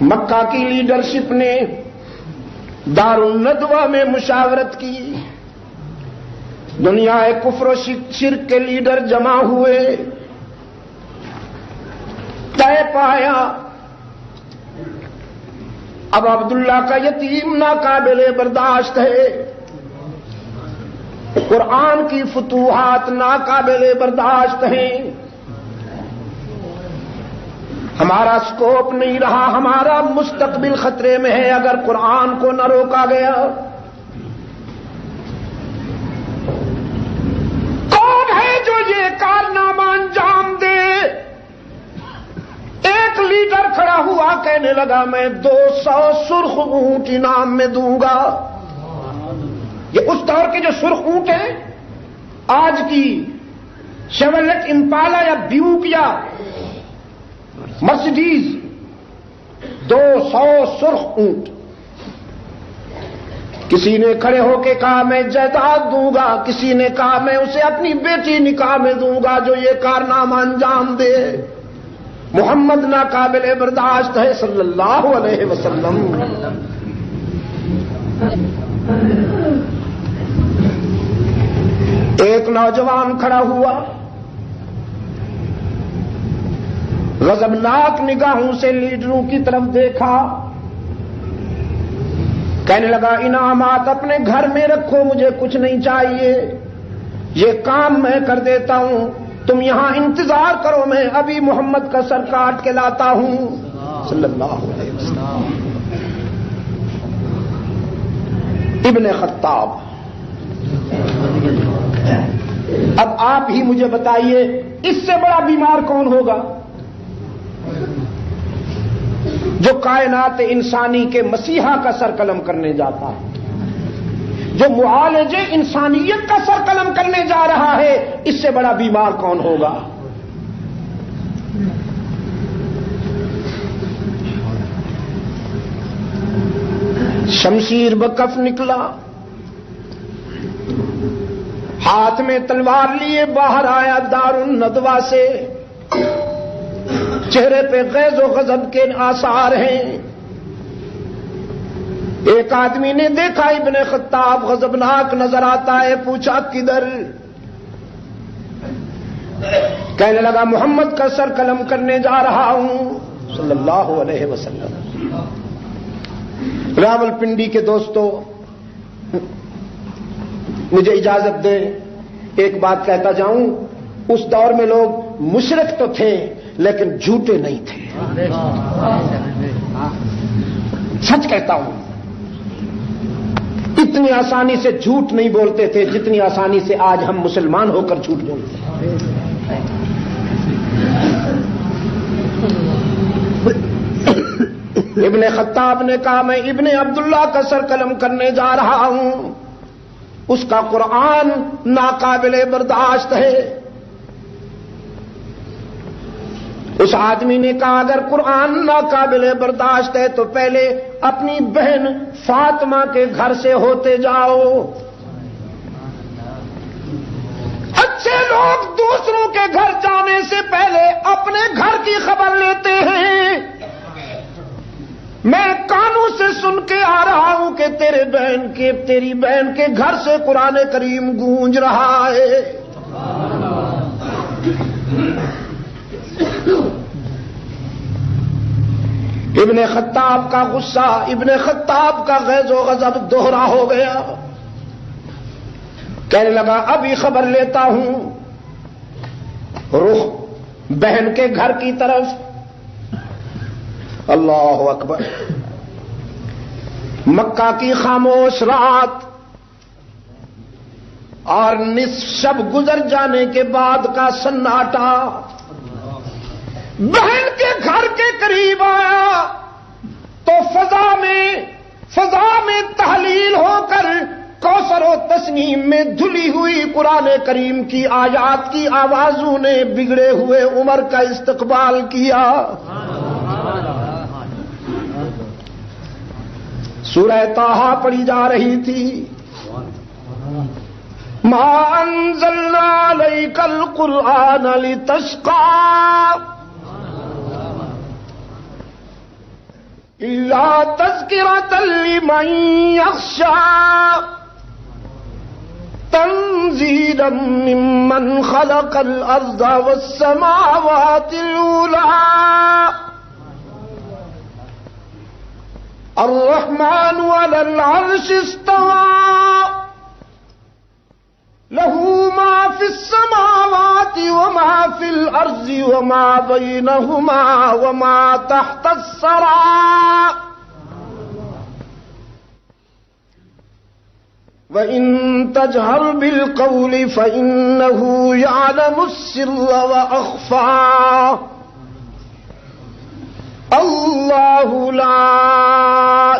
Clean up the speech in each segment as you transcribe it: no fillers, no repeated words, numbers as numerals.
مکہ کی لیڈرشپ نے دارالندوہ میں مشاورت کی، دنیا کفر و شرک کے لیڈر جمع ہوئے، طے پایا اب عبداللہ کا یتیم ناقابل برداشت ہے، قرآن کی فتوحات ناقابل برداشت ہیں، ہمارا سکوپ نہیں رہا، ہمارا مستقبل خطرے میں ہے اگر قرآن کو نہ روکا گیا۔ کون ہے جو یہ کارنامہ انجام دے؟ ایک لیڈر کھڑا ہوا کہنے لگا میں 200 سرخ اونٹ انعام میں دوں گا۔ یہ اس دور کے جو سرخ اونٹ ہیں، آج کی شیورلیٹ امپالا یا بیوک یا مرسیڈیز، 200 سرخ اونٹ۔ کسی نے کھڑے ہو کے کہا میں جائیداد دوں گا، کسی نے کہا میں اسے اپنی بیٹی نکاح میں دوں گا جو یہ کارنامہ انجام دے۔ محمد ناقابل برداشت ہے صلی اللہ علیہ وسلم۔ ایک نوجوان کھڑا ہوا، غضبناک نگاہوں سے لیڈروں کی طرف دیکھا، کہنے لگا انعامات اپنے گھر میں رکھو، مجھے کچھ نہیں چاہیے، یہ کام میں کر دیتا ہوں، تم یہاں انتظار کرو، میں ابھی محمد کا سر کاٹ کے لاتا ہوں صلی اللہ علیہ وسلم۔ ابن خطاب، اب آپ ہی مجھے بتائیے اس سے بڑا بیمار کون ہوگا جو کائنات انسانی کے مسیحا کا سر قلم کرنے جاتا ہے، جو معالج انسانیت کا سر قلم کرنے جا رہا ہے، اس سے بڑا بیمار کون ہوگا؟ شمشیر بکف نکلا، ہاتھ میں تلوار لیے باہر آیا دارالندوہ سے، چہرے پہ غیظ و غضب کے آثار ہیں۔ ایک آدمی نے دیکھا ابن خطاب غضبناک نظر آتا ہے، پوچھا کدھر؟ کہنے لگا محمد کا سر قلم کرنے جا رہا ہوں صلی اللہ علیہ وسلم۔ راولپنڈی کے دوستو، مجھے اجازت دیں ایک بات کہتا جاؤں، اس دور میں لوگ مشرک تو تھے لیکن جھوٹے نہیں تھے، سچ کہتا ہوں، اتنی آسانی سے جھوٹ نہیں بولتے تھے جتنی آسانی سے آج ہم مسلمان ہو کر جھوٹ بولتے ہیں۔ ابن خطاب نے کہا میں ابن عبداللہ کا سر قلم کرنے جا رہا ہوں، اس کا قرآن ناقابل برداشت ہے۔ اس آدمی نے کہا اگر قرآن ناقابل برداشت ہے تو پہلے اپنی بہن فاطمہ کے گھر سے ہوتے جاؤ۔ اچھے لوگ دوسروں کے گھر جانے سے پہلے اپنے گھر کی خبر لیتے ہیں۔ میں کانوں سے سن کے آ رہا ہوں کہ تیری بہن کے گھر سے قرآن کریم گونج رہا ہے۔ ابن خطاب کا غصہ، ابن خطاب کا غیظ و غضب دوہرا ہو گیا، کہنے لگا ابھی خبر لیتا ہوں، رخ بہن کے گھر کی طرف۔ اللہ اکبر، مکہ کی خاموش رات اور نصف شب گزر جانے کے بعد کا سناٹا، بہن کے گھر کے قریب آیا تو فضا میں تحلیل ہو کر کوثر و تسنیم میں دھلی ہوئی قرآن کریم کی آیات کی آوازوں نے بگڑے ہوئے عمر کا استقبال کیا۔ سورہ طٰہٰ پڑھی جا رہی تھی، ما انزلنا علیک القرآن لتشقی، إلا تذكرة لمن يخشى تنزيلا ممن خلق الأرض والسماوات العلى الرحمن على العرش استوى له ما في السماوات وما في الأرض وما بينهما وما تحت الثرى وَإِن تَجْهَرْ بِالْقَوْلِ فَإِنَّهُ يَعْلَمُ السِّرَّ وَأَخْفَى اللَّهُ لَا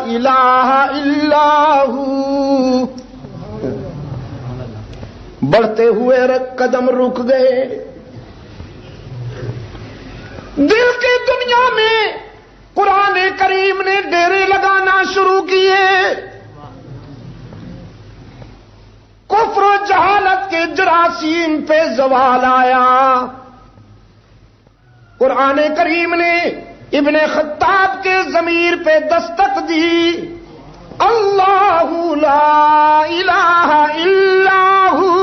إِلَٰهَ إِلَّا هُوَ. بڑھتے ہوئے قدم رک گئے. دل کی دنیا میں قرآن کریم نے ڈیرے لگانا شروع کیے. کفر و جہالت کے جراثیم پہ زوال آیا. قرآن کریم نے ابن خطاب کے ضمیر پہ دستک دی. اللہ لا الہ الا ہو.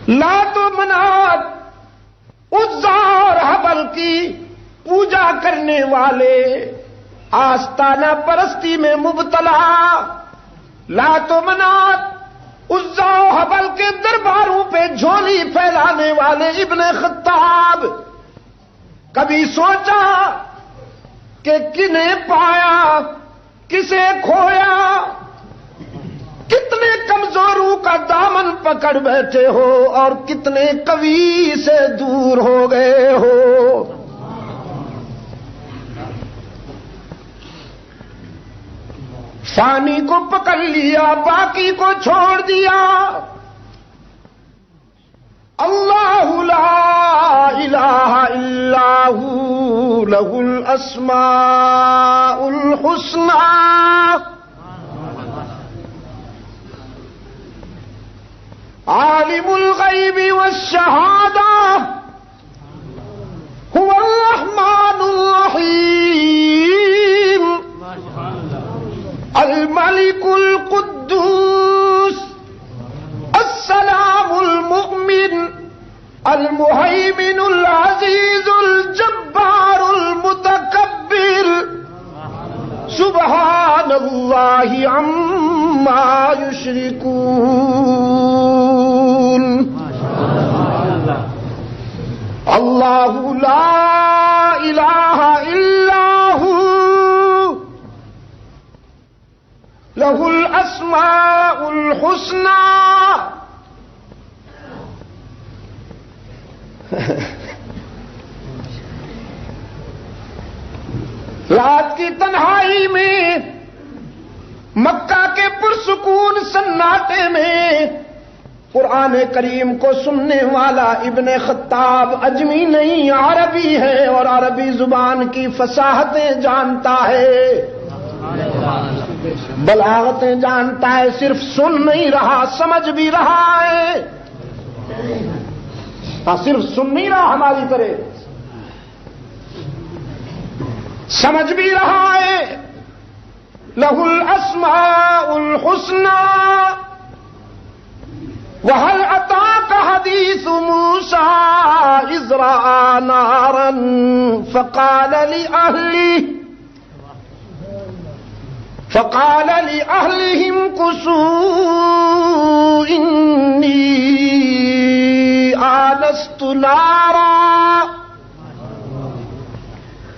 لات و منات عزا اور حبل کی پوجا کرنے والے آستانہ پرستی میں مبتلا، لات و منات عزا و حبل کے درباروں پہ جھولی پھیلانے والے ابن خطاب کبھی سوچا کہ کنہیں پایا کسے کھویا؟ کتنے کمزوروں کا دامن پکڑ بیٹھے ہو اور کتنے قوی سے دور ہو گئے ہو. فانی کو پکڑ لیا، باقی کو چھوڑ دیا. اللہ لا الہ الا ہو لہ الاسماء الحسنی. عالم الغیب والشہادہ هو الرحمن الرحیم. الملك القدوس السلام المؤمن المهيمن العزيز الجبار المتكبر سبحان الله عما يشركون. الله لا إله إلا هو لہ الاسماء الحسنی. رات کی تنہائی میں مکہ کے پرسکون سناٹے میں قرآن کریم کو سننے والا ابن خطاب اجمی نہیں عربی ہے اور عربی زبان کی فصاحتیں جانتا ہے، بلاغتیں جانتا ہے. صرف سن نہیں رہا، سمجھ بھی رہا ہے. صرف سن نہیں رہا ہماری طرح، سمجھ بھی رہا ہے. لہ الاسماء الحسنی. وَهَلْ أَتَاكَ حَدِيثُ مُوسَىٰ إِذْ رَأَىٰ نَارًا فَقَالَ لِأَهْلِهِمْ كُثُوا إِنِّي آنَسْتُ نَارًا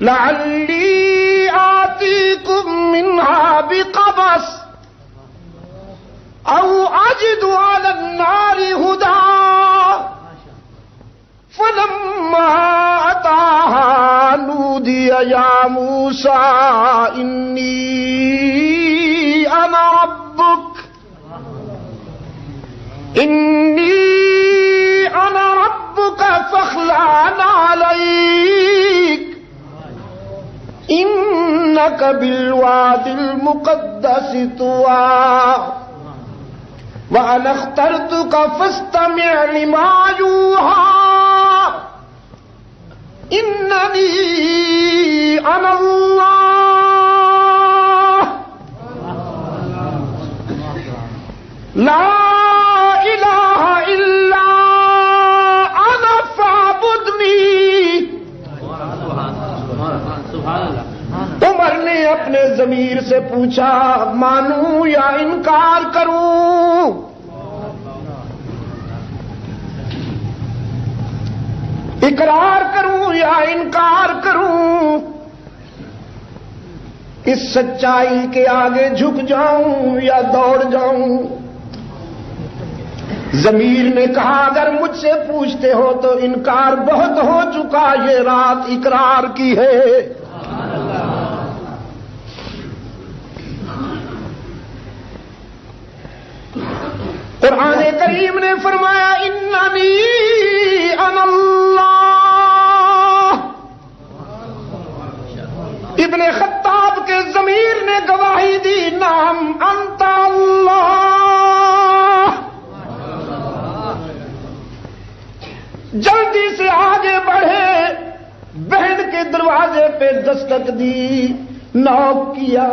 لَعَلِّي آتِيكُم مِّنْهَا بِقَبَسٍ أَوْ أَجِدُ عَلَى النَّارِ هُدًى. فَلَمَّا أَتَاهَا نُودِيَ يَا مُوسَىٰ إِنِّي أَنَا رَبُّكَ فَاخْلَعْ عَلَيْكَ إِنَّكَ بِالْوَادِ الْمُقَدَّسِ طُوًى وَأَنَا اخْتَرْتُكَ فَاسْتَمِعْ لِمَا يُوحَىٰ اننی انا اللہ لا الہ الا انا فاعبدنی. عمر نے اپنے ضمیر سے پوچھا مانوں یا انکار کروں؟ اقرار کروں یا انکار کروں؟ اس سچائی کے آگے جھک جاؤں یا دوڑ جاؤں؟ ضمیر نے کہا اگر مجھ سے پوچھتے ہو تو انکار بہت ہو چکا، یہ رات اقرار کی ہے. قرآن کریم نے فرمایا اننی انا اللہ. ابن خطاب کے ضمیر نے گواہی دی نعم انت اللہ. جلدی سے آگے بڑھے، بہن کے دروازے پہ دستک دی، نوک کیا.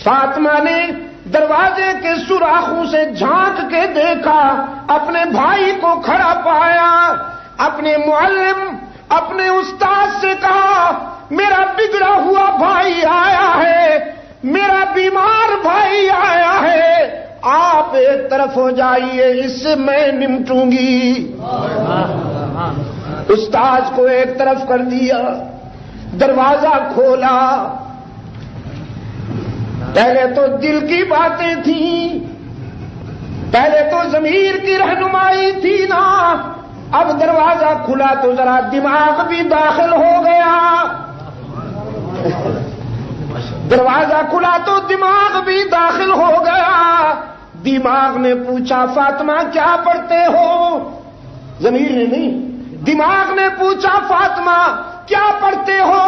فاطمہ نے دروازے کے سوراخوں سے جھانک کے دیکھا، اپنے بھائی کو کھڑا پایا. اپنے معلم، اپنے استاد سے کہا میرا بگڑا ہوا بھائی آیا ہے، میرا بیمار بھائی آیا ہے، آپ ایک طرف ہو جائیے، اس سے میں نمٹوں گی. استاد کو ایک طرف کر دیا، دروازہ کھولا. پہلے تو دل کی باتیں تھیں، پہلے تو ضمیر کی رہنمائی تھی نا، اب دروازہ کھلا تو ذرا دماغ بھی داخل ہو گیا. دروازہ کھلا تو دماغ بھی داخل ہو گیا. دماغ نے پوچھا فاطمہ کیا پڑھتے ہو؟ ضمیر نے نہیں، دماغ نے پوچھا فاطمہ کیا پڑھتے ہو؟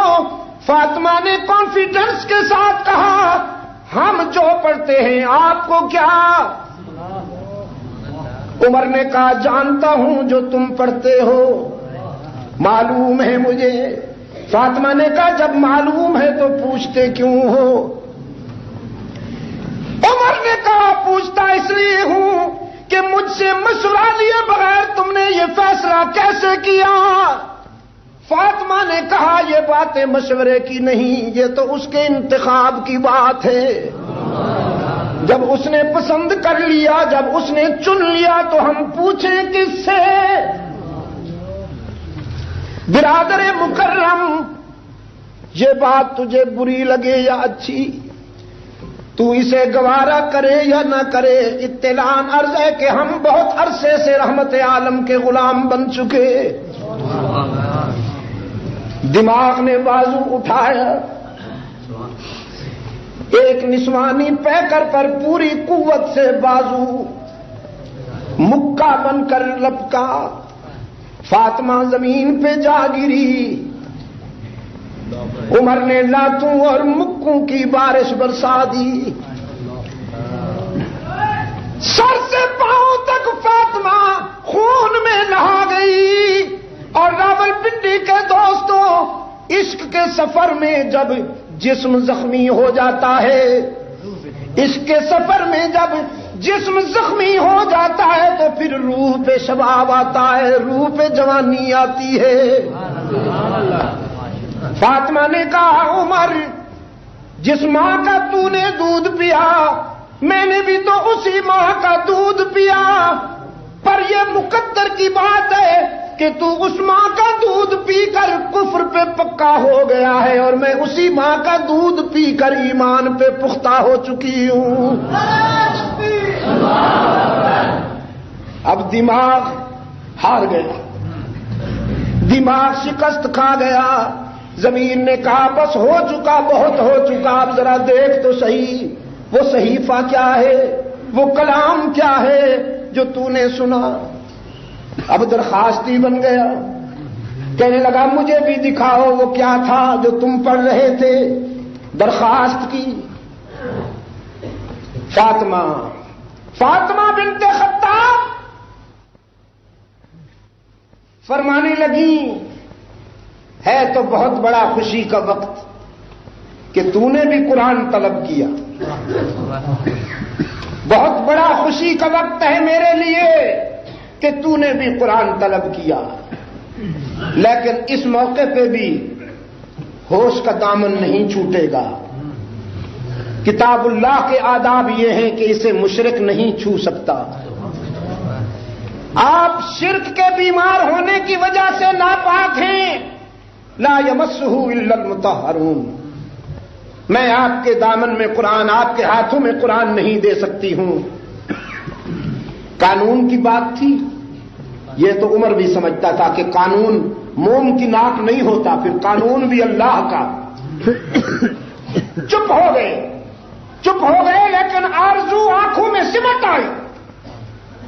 فاطمہ نے کانفیڈنس کے ساتھ کہا ہم جو پڑھتے ہیں آپ کو کیا؟ عمر نے کہا جانتا ہوں جو تم پڑھتے ہو، معلوم ہے مجھے. فاطمہ نے کہا جب معلوم ہے تو پوچھتے کیوں ہو؟ عمر نے کہا پوچھتا اس لیے ہوں کہ مجھ سے مشورہ لیے بغیر تم نے یہ فیصلہ کیسے کیا؟ فاطمہ نے کہا یہ باتیں مشورے کی نہیں، یہ تو اس کے انتخاب کی بات ہے. جب اس نے پسند کر لیا، جب اس نے چن لیا تو ہم پوچھیں کس سے؟ برادر مکرم، یہ بات تجھے بری لگے یا اچھی، تو اسے گوارا کرے یا نہ کرے، اطلاع عرض ہے کہ ہم بہت عرصے سے رحمت عالم کے غلام بن چکے. دماغ نے بازو اٹھایا، ایک نسوانی پیکر پر پوری قوت سے بازو مکہ بن کر لپکا. فاطمہ زمین پہ جا گری. عمر نے لاتوں اور مکوں کی بارش برسا دی. سر سے پاؤں تک فاطمہ خون میں نہا گئی. اور راولپنڈی کے دوستوں، عشق کے سفر میں جب جسم زخمی ہو جاتا ہے، عشق کے سفر میں جب جسم زخمی ہو جاتا ہے تو پھر روح پہ شباب آتا ہے، روح پہ جوانی آتی ہے. فاطمہ نے کہا عمر جس ماں کا تو نے دودھ پیا میں نے بھی تو اسی ماں کا دودھ پیا، پر یہ مقدر کی بات ہے کہ تو اس ماں کا دودھ پی کر کفر پہ پکا ہو گیا ہے اور میں اسی ماں کا دودھ پی کر ایمان پہ پختہ ہو چکی ہوں. اب دماغ ہار گیا، دماغ شکست کھا گیا. زمین نے کہا بس ہو چکا، بہت ہو چکا، اب ذرا دیکھ تو صحیح وہ صحیفہ کیا ہے، وہ کلام کیا ہے جو تو نے سنا. اب درخواستی بن گیا، کہنے لگا مجھے بھی دکھاؤ وہ کیا تھا جو تم پڑھ رہے تھے. درخواست کی. فاطمہ بنت خطاب فرمانے لگی ہے تو بہت بڑا خوشی کا وقت کہ تو نے بھی قرآن طلب کیا. بہت بڑا خوشی کا وقت ہے میرے لیے کہ تو نے بھی قرآن طلب کیا. لیکن اس موقع پہ بھی ہوش کا دامن نہیں چھوٹے گا. کتاب اللہ کے آداب یہ ہیں کہ اسے مشرک نہیں چھو سکتا. آپ شرک کے بیمار ہونے کی وجہ سے ناپاک ہیں. لا یمسہ الا المطہرون. میں آپ کے دامن میں قرآن، آپ کے ہاتھوں میں قرآن نہیں دے سکتی ہوں. قانون کی بات تھی، یہ تو عمر بھی سمجھتا تھا کہ قانون موم کی ناک نہیں ہوتا، پھر قانون بھی اللہ کا. چپ ہو گئے لیکن آرزو آنکھوں میں سمٹ آئی،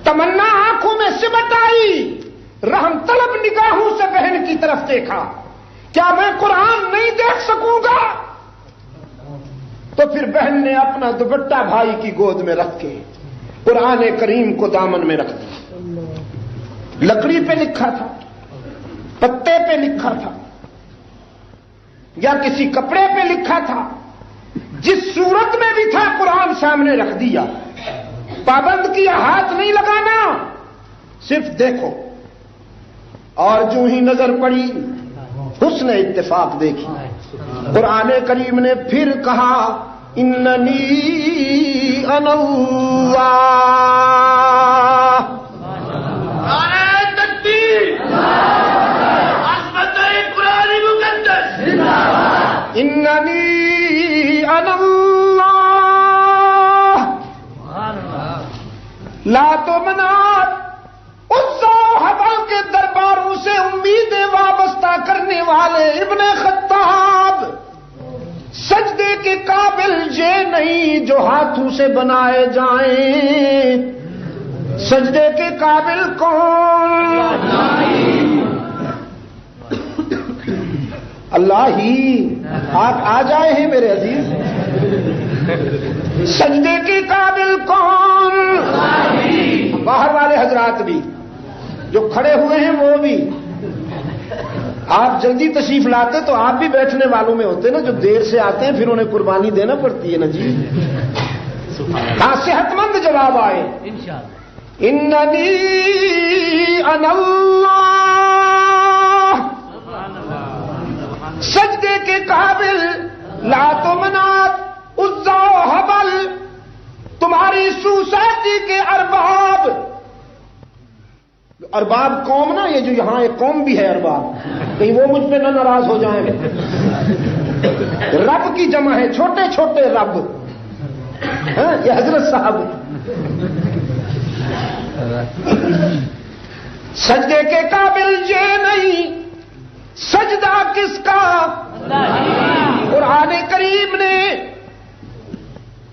تمنا آنکھوں میں سمٹ آئی. رحم طلب نگاہوں سے بہن کی طرف دیکھا، کیا میں قرآن نہیں دیکھ سکوں گا؟ تو پھر بہن نے اپنا دوپٹہ بھائی کی گود میں رکھ کے قرآن کریم کو دامن میں رکھ دیا. لکڑی پہ لکھا تھا، پتے پہ لکھا تھا، یا کسی کپڑے پہ لکھا تھا، جس صورت میں بھی تھا قرآن سامنے رکھ دیا. پابند کیا، ہاتھ نہیں لگانا، صرف دیکھو. اور جو ہی نظر پڑی حسن اتفاق دیکھی. قرآن کریم نے پھر کہا اننی انا اللہ. اننی انا اللہ. لات و منات عزا و حبل کے درباروں سے امیدیں وابستہ کرنے والے ابن خطاب سجدے کے قابل یہ نہیں جو ہاتھوں سے بنائے جائیں. سجدے کے قابل کون؟ اللہ ہی. آپ آ جائے ہیں میرے عزیز. سجدے کے قابل کون؟ باہر والے حضرات بھی، جو کھڑے ہوئے ہیں وہ بھی. آپ جلدی تشریف لاتے تو آپ بھی بیٹھنے والوں میں ہوتے نا. جو دیر سے آتے ہیں پھر انہیں قربانی دینا پڑتی ہے نا جی. ہاں، صحت مند جواب آئے. اننی انا اللہ. سجدے کے قابل لات و منات عزا و حبل تمہاری سوسائٹی کے ارباب. ارباب قوم نا، یہ جو یہاں ایک قوم بھی ہے ارباب، کہیں وہ مجھ پہ نہ ناراض ہو جائیں. رب کی جمع ہے، چھوٹے چھوٹے رب. یہ حضرت صاحب. سجدے کے قابل یہ نہیں، سجدہ کس کا؟ قرآن کریم نے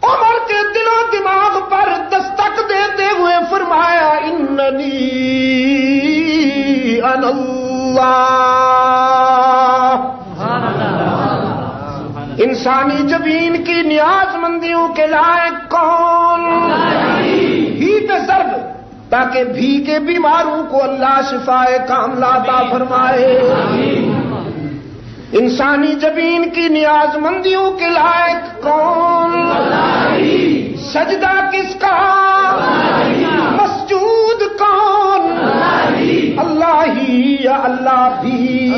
عمر کے دل و دماغ پر دستک دیتے ہوئے فرمایا اننی انا اللہ. انسانی جبین کی نیاز مندیوں کے لائق کون؟ ہی پہ ضرب، تاکہ بھی کے بیماروں کو اللہ شفائے کاملہ عطا فرمائے. انسانی جبین کی نیاز مندیوں کے لائق کون؟ سجدہ کس کا؟ مسجود کون؟ اللہ ہی یا اللہ بھی.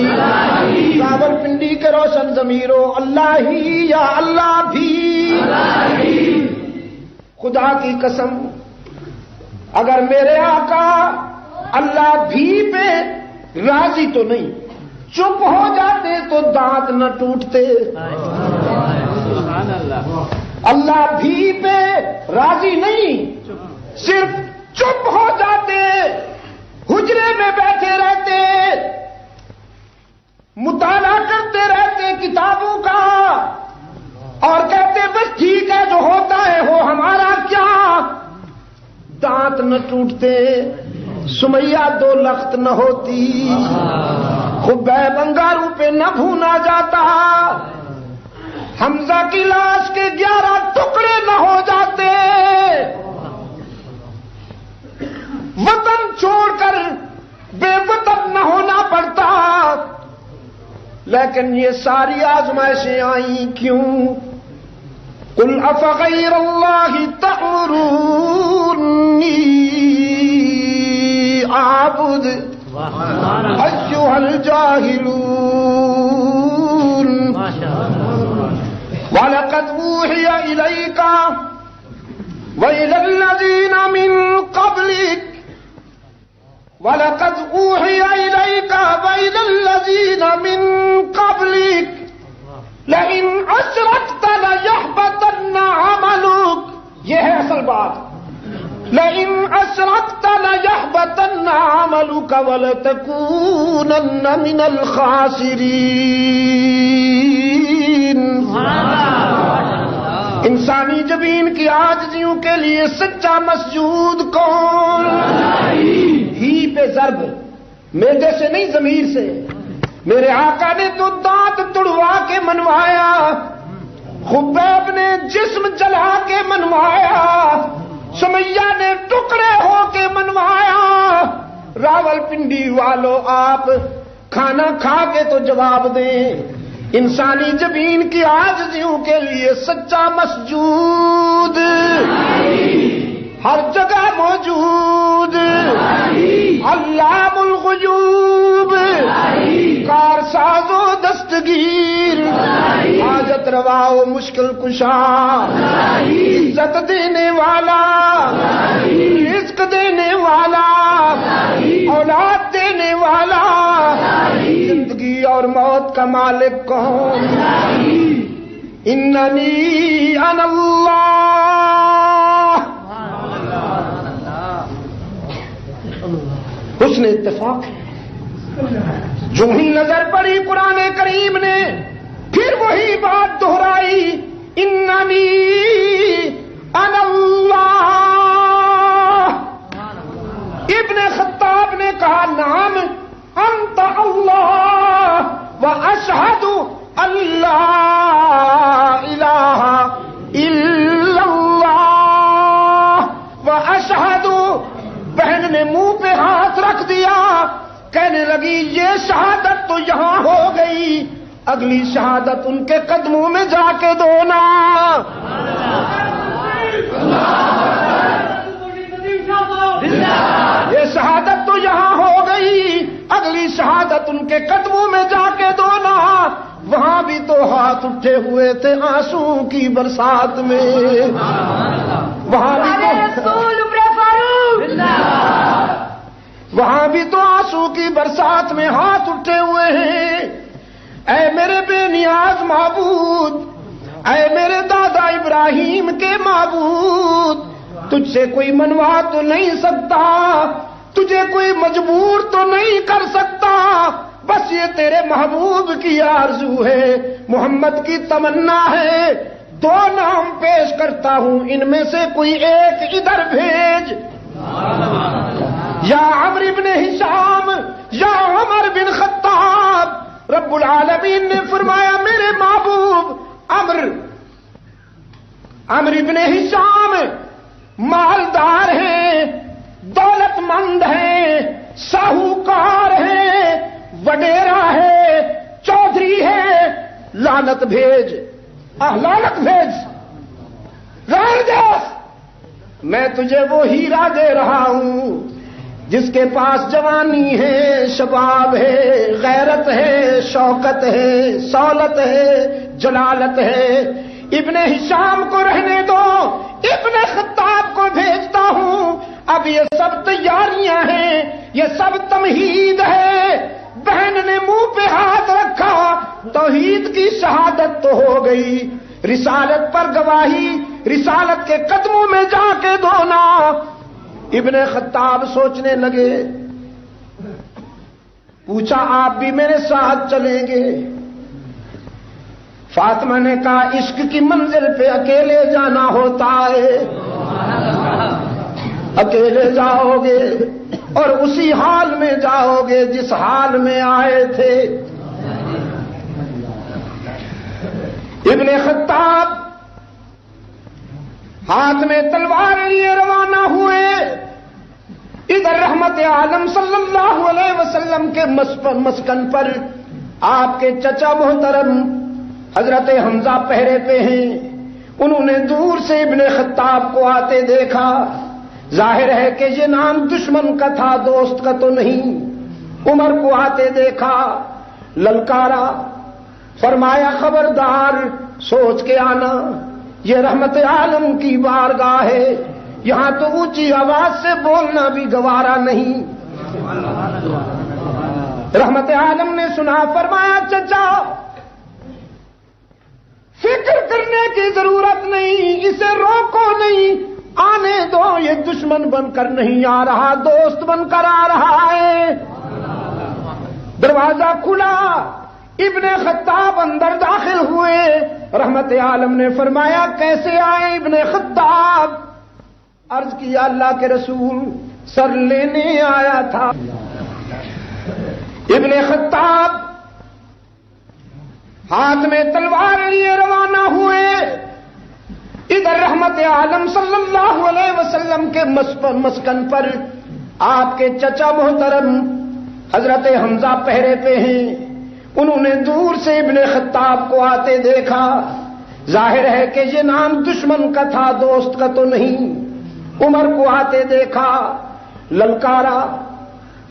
راول پنڈی کے روشن ضمیرو، اللہ ہی یا اللہ بھی. خدا کی قسم، اگر میرے آقا اللہ بھی پہ راضی تو نہیں، چپ ہو جاتے تو دانت نہ ٹوٹتے. اللہ بھی پہ راضی نہیں، صرف چپ ہو جاتے، حجرے میں بیٹھے رہتے، مطالعہ کرتے رہتے کتابوں کا، اور کہتے بس ٹھیک ہے جو ہوتا ہے ہو، ہمارا کیا. دانت نہ ٹوٹتے، سمیہ 2 لخت نہ ہوتی، خبیب انگاروں پہ نہ بھونا جاتا، حمزہ کی لاش کے 11 ٹکڑے نہ ہو جاتے، وطن چھوڑ کر بے وطن نہ ہونا پڑتا. لیکن یہ ساری آزمائشیں آئیں کیوں؟ قل افغیر اللہ تأمرونی اعبد ایھا الجاہلون وَلَقَدْ أُوحِيَ إِلَيْكَ وَإِلَى الَّذِينَ مِن قَبْلِكَ وَلَقَدْ أُوحِيَ إِلَيْكَ وَإِلَى الَّذِينَ مِن قَبْلِكَ لَئِنْ أَشْرَكْتَ لَيَحْبَطَنَّ عَمَلُكَ. یہ ہے اصل بات. لَئِنْ أَشْرَكْتَ لَيَحْبَطَنَّ عَمَلُكَ وَلَتَكُونَنَّ مِنَ الْخَاسِرِينَ. انسانی جبین کی عاجزیوں کے لیے سچا مسجود کون؟ ہی پہ ضرب میدے سے نہیں ضمیر سے. میرے آقا نے تو دانت تڑوا کے منوایا، خبیب نے جسم جلا کے منوایا، سمیہ نے ٹکڑے ہو کے منوایا. راول پنڈی والو آپ کھانا کھا کے تو جواب دیں. انسانی جبین کی عاجزیوں کے لیے سچا مسجود ہر جگہ موجود. علام الغیوب کار ساز و دستگیر، حاجت روا و مشکل کشا، عزت دینے والا، رزق دینے والا، اولاد دینے والا، زندگی اور موت کا مالک کون؟ اننی انا اللہ. حسن اتفاق ہے. جو ہی نظر پڑی قرآن کریم نے پھر وہی بات دہرائی، اننی انا اللہ. ابن خطاب نے کہا نعم انت اللہ واشہد اللہ الہ الا اللہ واشہد. بہن نے منہ پہ ہاتھ رکھ دیا، کہنے لگی یہ شہادت تو یہاں ہو گئی، اگلی شہادت ان کے قدموں میں جا کے دونا. یہ شہادت تو یہاں ہو گئی، اگلی شہادت ان کے قدموں میں جا کے دونا. وہاں بھی تو ہاتھ اٹھے ہوئے تھے آنسو کی برسات میں، وہاں بھی تو آنسو کی برسات میں ہاتھ اٹھے ہوئے ہیں. اے میرے بے نیاز معبود، اے میرے دادا ابراہیم کے معبود، تجھ سے کوئی منوا تو نہیں سکتا، تجھے کوئی مجبور تو نہیں کر سکتا، بس یہ تیرے محبوب کی آرزو ہے، محمد کی تمنا ہے. دو نام پیش کرتا ہوں، ان میں سے کوئی ایک ادھر بھیج. یا عمرو بن ہشام یا عمر بن خطاب. رب العالمین نے فرمایا میرے محبوب عمرو بن ہشام مالدار ہیں، دولت مند ہیں، ساہوکار ہیں، وڈیرا ہے، چودھری ہے. لعنت بھیج، لعنت بھیج، میں تجھے وہ ہیرا دے رہا ہوں جس کے پاس جوانی ہے، شباب ہے، غیرت ہے، شوکت ہے، سولت ہے، جلالت ہے. ابن ہشام کو رہنے دو، ابن خطاب کو بھیجتا ہوں. اب یہ سب تیاریاں ہیں، یہ سب تمہید ہے. بہن نے منہ پہ ہاتھ رکھا، توحید کی شہادت تو ہو گئی، رسالت پر گواہی، رسالت کے قدموں میں جا کے دھونا. ابن خطاب سوچنے لگے، پوچھا آپ بھی میرے ساتھ چلیں گے؟ فاطمہ نے کہا عشق کی منزل پہ اکیلے جانا ہوتا ہے، اکیلے جاؤ گے اور اسی حال میں جاؤ گے جس حال میں آئے تھے. ابن خطاب ہاتھ میں تلوار لیے روانہ ہوئے. ادھر رحمت عالم صلی اللہ علیہ وسلم کے مسکن پر آپ کے چچا محترم حضرت حمزہ پہرے پہ ہیں، انہوں نے دور سے ابن خطاب کو آتے دیکھا. ظاہر ہے کہ یہ نام دشمن کا تھا، دوست کا تو نہیں. عمر کو آتے دیکھا، للکارا، فرمایا خبردار، سوچ کے آنا، یہ رحمت عالم کی بارگاہ ہے، یہاں تو اونچی آواز سے بولنا بھی گوارا نہیں. رحمت عالم نے سنا، فرمایا چچا فکر کرنے کی ضرورت نہیں، اسے روکو نہیں، آنے دو، یہ دشمن بن کر نہیں آ رہا، دوست بن کر آ رہا ہے. دروازہ کھلا، ابن خطاب اندر داخل ہوئے. رحمت عالم نے فرمایا کیسے آئے ابن خطاب؟ عرض کیا اللہ کے رسول سر لینے آیا تھا. ابن خطاب ہاتھ میں تلوار لیے روانہ ہوئے. ادھر رحمت عالم صلی اللہ علیہ وسلم کے مسکن پر آپ کے چچا محترم حضرت حمزہ پہرے پہ ہیں، انہوں نے دور سے ابن خطاب کو آتے دیکھا. ظاہر ہے کہ یہ نام دشمن کا تھا، دوست کا تو نہیں. عمر کو آتے دیکھا، للکارا،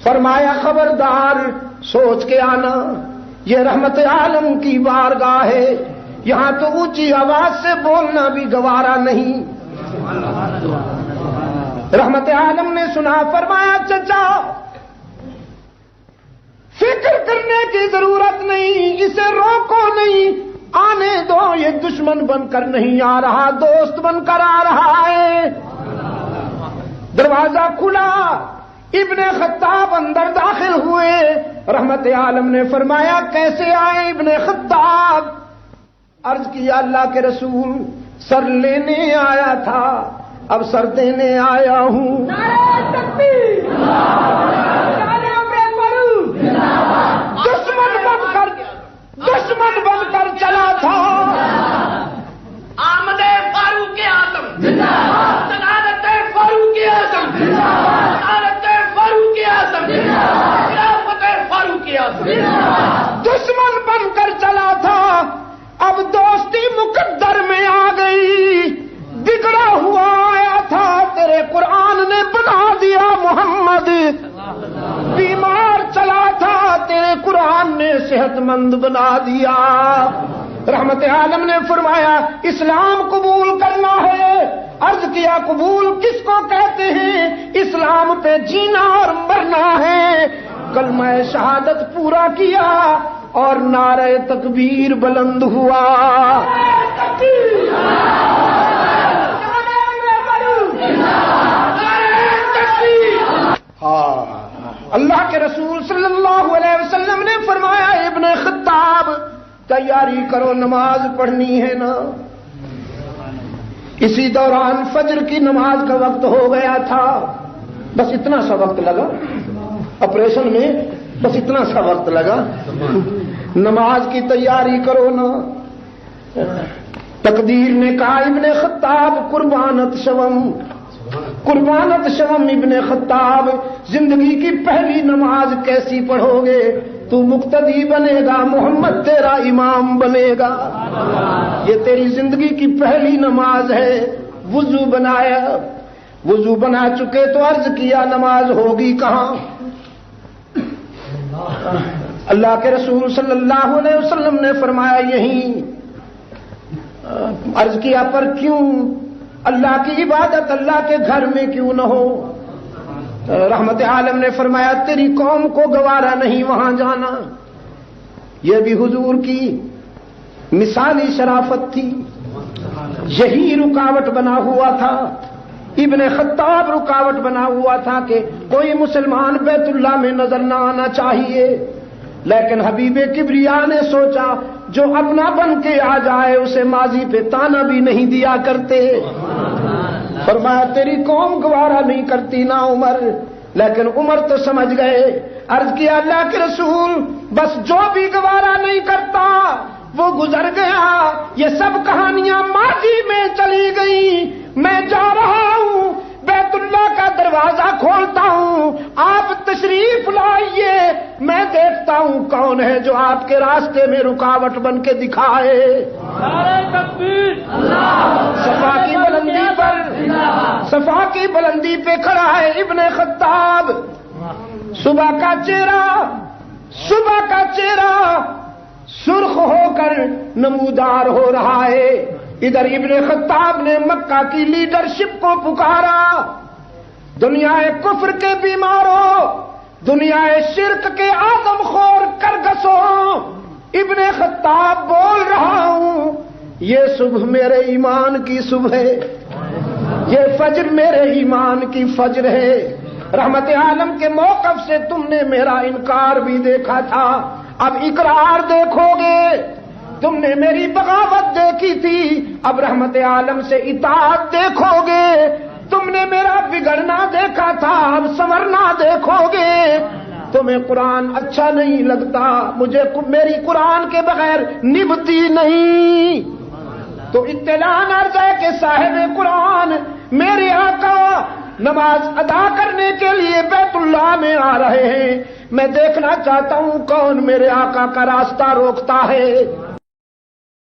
فرمایا خبردار، سوچ کے آنا، یہ رحمت عالم کی بارگاہ ہے، یہاں تو اونچی آواز سے بولنا بھی گوارا نہیں. رحمت عالم نے سنا، فرمایا چچا فکر کرنے کی ضرورت نہیں، اسے روکو نہیں، آنے دو، یہ دشمن بن کر نہیں آ رہا، دوست بن کر آ رہا ہے. دروازہ کھلا، ابن خطاب اندر داخل ہوئے. رحمت عالم نے فرمایا کیسے آئے ابن خطاب؟ عرض کیا اللہ کے رسول سر لینے آیا تھا، اب سر دینے آیا ہوں. دشمن بن کر چلا تھا، آمد فاروق اعظم، سعادت فاروق اعظم، سعادت فاروق اعظم، خلافت فاروق اعظم. دشمن بن کر چلا تھا، اب دوستی مقدر میں آ گئی. بگڑا ہوا آیا تھا، تیرے قرآن نے بنا دیا محمد. بیمار چلا تھا، تیرے قرآن نے صحت مند بنا دیا. رحمت عالم نے فرمایا اسلام قبول کرنا ہے. عرض کیا قبول کس کو کہتے ہیں؟ اسلام پہ جینا اور مرنا ہے. کلمہ شہادت پورا کیا اور نعرہ تکبیر بلند ہوا. اللہ کے رسول صلی اللہ علیہ وسلم نے فرمایا ابن خطاب تیاری کرو، نماز پڑھنی ہے نا. اسی دوران فجر کی نماز کا وقت ہو گیا تھا. بس اتنا سا وقت لگا آپریشن میں، بس اتنا سا وقت لگا. نماز کی تیاری کرو نا. تقدیر نے کہا ابن خطاب قربانت شوم، قربانت شوم. ابن خطاب زندگی کی پہلی نماز کیسی پڑھو گے؟ تو مقتدی بنے گا، محمد تیرا امام بنے گا. یہ تیری زندگی کی پہلی نماز ہے. وضو بنایا، وضو بنا چکے تو عرض کیا نماز ہوگی کہاں؟ اللہ کے رسول صلی اللہ علیہ وسلم نے فرمایا یہیں. عرض کیا پر کیوں؟ اللہ کی عبادت اللہ کے گھر میں کیوں نہ ہو؟ رحمت عالم نے فرمایا تیری قوم کو گوارا نہیں وہاں جانا. یہ بھی حضور کی مثالی شرافت تھی. یہی رکاوٹ بنا ہوا تھا، ابن خطاب رکاوٹ بنا ہوا تھا کہ کوئی مسلمان بیت اللہ میں نظر نہ آنا چاہیے. لیکن حبیب کبریا نے سوچا جو اپنا بن کے آ جائے اسے ماضی پہ تانا بھی نہیں دیا کرتے. فرمایا تیری قوم گوارا نہیں کرتی نا عمر. لیکن عمر تو سمجھ گئے. عرض کیا اللہ کے رسول بس جو بھی گوارا نہیں کرتا وہ گزر گیا. یہ سب کہانیاں ماضی میں چلی گئی. میں جا رہا ہوں بیت اللہ مکہ کا دروازہ کھولتا ہوں، آپ تشریف لائیے، میں دیکھتا ہوں کون ہے جو آپ کے راستے میں رکاوٹ بن کے دکھائے۔ صفا کی بلندی پر، صفا کی بلندی پہ کھڑا ہے ابن خطاب، صبح کا چہرہ سرخ ہو کر نمودار ہو رہا ہے۔ ادھر ابن خطاب نے مکہ کی لیڈرشپ کو پکارا، دنیا کفر کے بیماروں، دنیا شرک کے آدم خور کرگسوں، ابن خطاب بول رہا ہوں، یہ صبح میرے ایمان کی صبح ہے، یہ فجر میرے ایمان کی فجر ہے۔ رحمت عالم کے موقف سے تم نے میرا انکار بھی دیکھا تھا، اب اقرار دیکھو گے۔ تم نے میری بغاوت دیکھی تھی، اب رحمت عالم سے اطاعت دیکھو گے۔ تم نے میرا بگڑنا دیکھا تھا، اب سنورنا دیکھو گے۔ تمہیں قرآن اچھا نہیں لگتا، مجھے میری قرآن کے بغیر نبھتی نہیں۔ تو اطلاع عرض ہے کہ صاحب قرآن میرے آقا نماز ادا کرنے کے لیے بیت اللہ میں آ رہے ہیں، میں دیکھنا چاہتا ہوں کون میرے آقا کا راستہ روکتا ہے۔